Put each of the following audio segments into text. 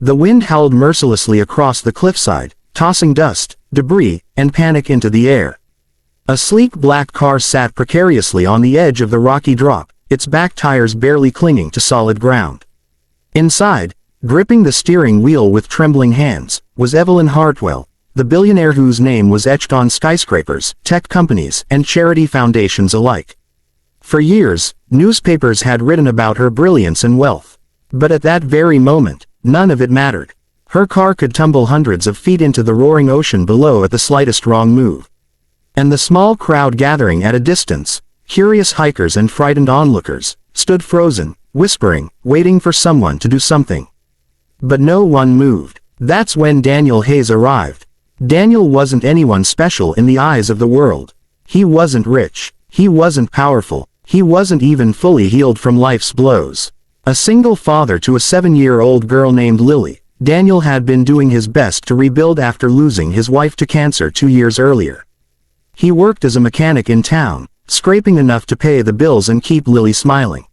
The wind howled mercilessly across the cliffside, tossing dust, debris, and panic into the air. A sleek black car sat precariously on the edge of the rocky drop, its back tires barely clinging to solid ground. Inside, gripping the steering wheel with trembling hands, was Evelyn Heartfelt, the billionaire whose name was etched on skyscrapers, tech companies, and charity foundations alike. For years, newspapers had written about her brilliance and wealth. But at that very moment, none of it mattered. Her car could tumble hundreds of feet into the roaring ocean below at the slightest wrong move. And the small crowd gathering at a distance, curious hikers and frightened onlookers, stood frozen, whispering, waiting for someone to do something. But no one moved. That's when Daniel Hayes arrived. Daniel wasn't anyone special in the eyes of the world. He wasn't rich. He wasn't powerful. He wasn't even fully healed from life's blows. A single father to a 7-year-old girl named Lily, Daniel had been doing his best to rebuild after losing his wife to cancer 2 years earlier. He worked as a mechanic in town, scraping enough to pay the bills and keep Lily smiling.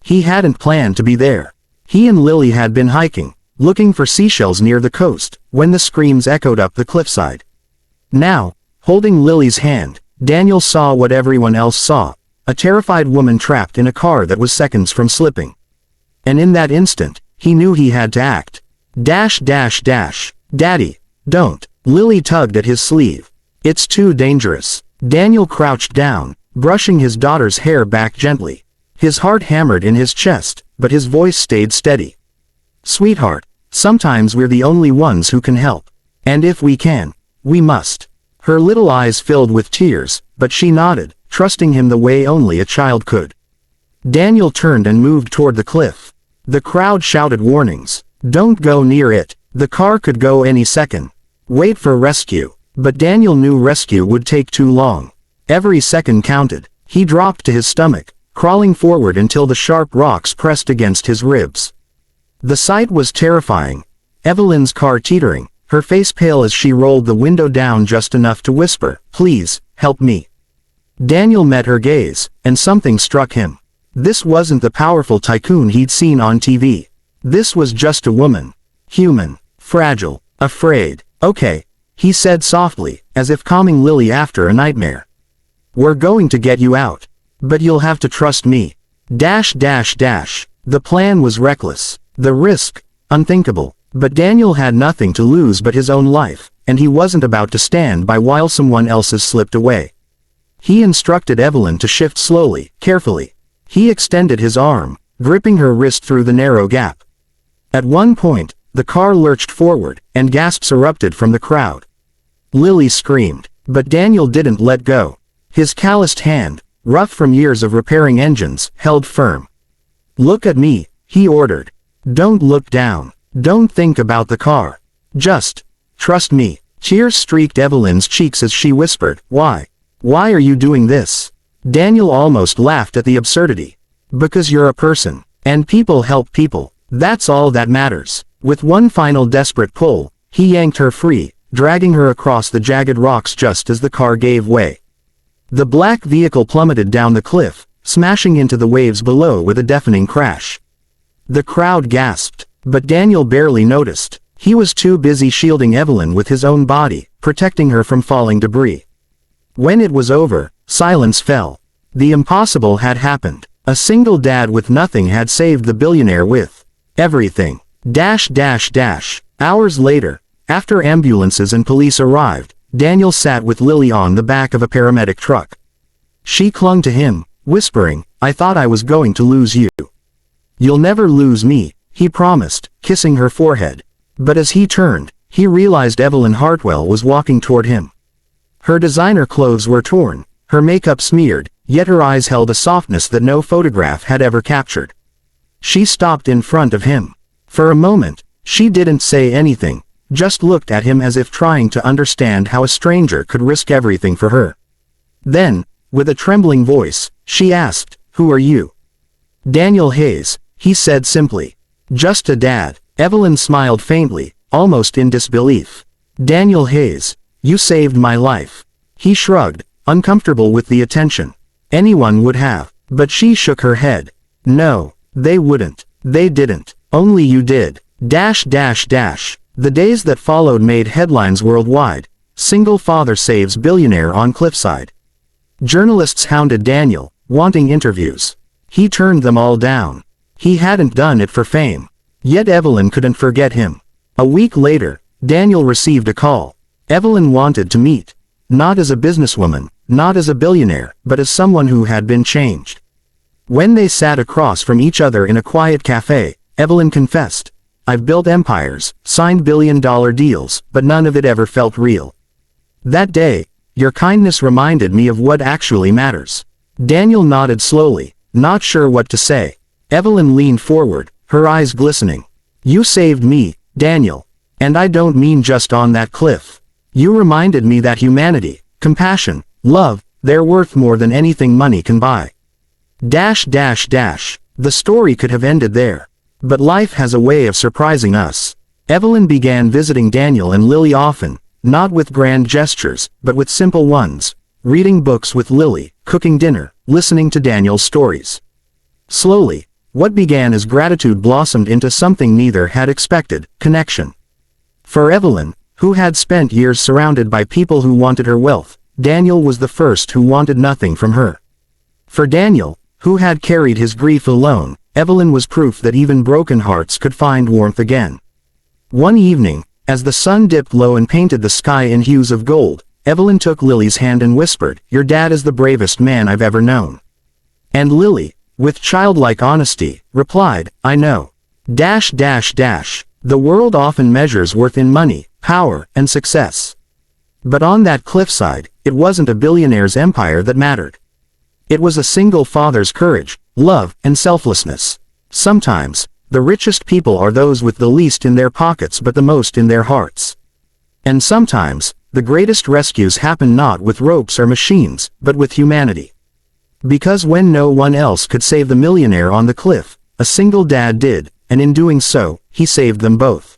He hadn't planned to be there. He and Lily had been hiking, looking for seashells near the coast, when the screams echoed up the cliffside. Now, holding Lily's hand, Daniel saw what everyone else saw, a terrified woman trapped in a car that was seconds from slipping. And in that instant, he knew he had to act. Daddy, don't. Lily tugged at his sleeve. It's too dangerous. Daniel crouched down, brushing his daughter's hair back gently. His heart hammered in his chest, but his voice stayed steady. Sweetheart, sometimes we're the only ones who can help. And if we can, we must. Her little eyes filled with tears, but she nodded, trusting him the way only a child could. Daniel turned and moved toward the cliff. The crowd shouted warnings. Don't go near it. The car could go any second. Wait for rescue. But Daniel knew rescue would take too long. Every second counted. He dropped to his stomach, crawling forward until the sharp rocks pressed against his ribs. The sight was terrifying. Evelyn's car teetering, her face pale as she rolled the window down just enough to whisper, "Please, help me." Daniel met her gaze, and something struck him. This wasn't the powerful tycoon he'd seen on TV. This was just a woman. Human. Fragile. Afraid. "Okay," he said softly, as if calming Lily after a nightmare. "We're going to get you out. But you'll have to trust me." The plan was reckless. The risk, unthinkable. But Daniel had nothing to lose but his own life, and he wasn't about to stand by while someone else's slipped away. He instructed Evelyn to shift slowly, carefully. He extended his arm, gripping her wrist through the narrow gap. At one point, the car lurched forward, and gasps erupted from the crowd. Lily screamed, but Daniel didn't let go. His calloused hand, rough from years of repairing engines, held firm. "Look at me," he ordered. "Don't look down. Don't think about the car. Just trust me." Tears streaked Evelyn's cheeks as she whispered, "Why? Why are you doing this?" Daniel almost laughed at the absurdity. "Because you're a person. And people help people. That's all that matters." With one final desperate pull, he yanked her free, dragging her across the jagged rocks just as the car gave way. The black vehicle plummeted down the cliff, smashing into the waves below with a deafening crash. The crowd gasped, but Daniel barely noticed. He was too busy shielding Evelyn with his own body, protecting her from falling debris. When it was over, silence fell. The impossible had happened. A single dad with nothing had saved the billionaire with everything. Hours later, after ambulances and police arrived, Daniel sat with Lily on the back of a paramedic truck. She clung to him, whispering, "I thought I was going to lose you." "You'll never lose me," he promised, kissing her forehead. But as he turned, he realized Evelyn Heartfelt was walking toward him. Her designer clothes were torn, her makeup smeared, yet her eyes held a softness that no photograph had ever captured. She stopped in front of him. For a moment, she didn't say anything, just looked at him as if trying to understand how a stranger could risk everything for her. Then, with a trembling voice, she asked, "Who are you?" "Daniel Hayes," he said simply. "Just a dad." Evelyn smiled faintly, almost in disbelief. "Daniel Hayes, you saved my life." He shrugged, uncomfortable with the attention. "Anyone would have." But she shook her head. "No, they wouldn't. They didn't. Only you did." The days that followed made headlines worldwide. Single father saves billionaire on cliffside. Journalists hounded Daniel, wanting interviews. He turned them all down. He hadn't done it for fame. Yet Evelyn couldn't forget him. A week later, Daniel received a call. Evelyn wanted to meet. Not as a businesswoman, not as a billionaire, but as someone who had been changed. When they sat across from each other in a quiet cafe, Evelyn confessed, "I've built empires, signed billion-dollar deals, but none of it ever felt real. That day, your kindness reminded me of what actually matters." Daniel nodded slowly, not sure what to say. Evelyn leaned forward, her eyes glistening. "You saved me, Daniel. And I don't mean just on that cliff. You reminded me that humanity, compassion, love, they're worth more than anything money can buy." The story could have ended there. But life has a way of surprising us. Evelyn began visiting Daniel and Lily often, not with grand gestures, but with simple ones. Reading books with Lily, cooking dinner, listening to Daniel's stories. Slowly, what began as gratitude blossomed into something neither had expected: connection. For Evelyn, who had spent years surrounded by people who wanted her wealth, Daniel was the first who wanted nothing from her. For Daniel, who had carried his grief alone, Evelyn was proof that even broken hearts could find warmth again. One evening, as the sun dipped low and painted the sky in hues of gold, Evelyn took Lily's hand and whispered, "Your dad is the bravest man I've ever known." And Lily, with childlike honesty, replied, "I know. The world often measures worth in money, power, and success. But on that cliffside, it wasn't a billionaire's empire that mattered. It was a single father's courage, love, and selflessness. Sometimes, the richest people are those with the least in their pockets but the most in their hearts. And sometimes, the greatest rescues happen not with ropes or machines, but with humanity. Because when no one else could save the millionaire on the cliff, a single dad did, and in doing so, he saved them both."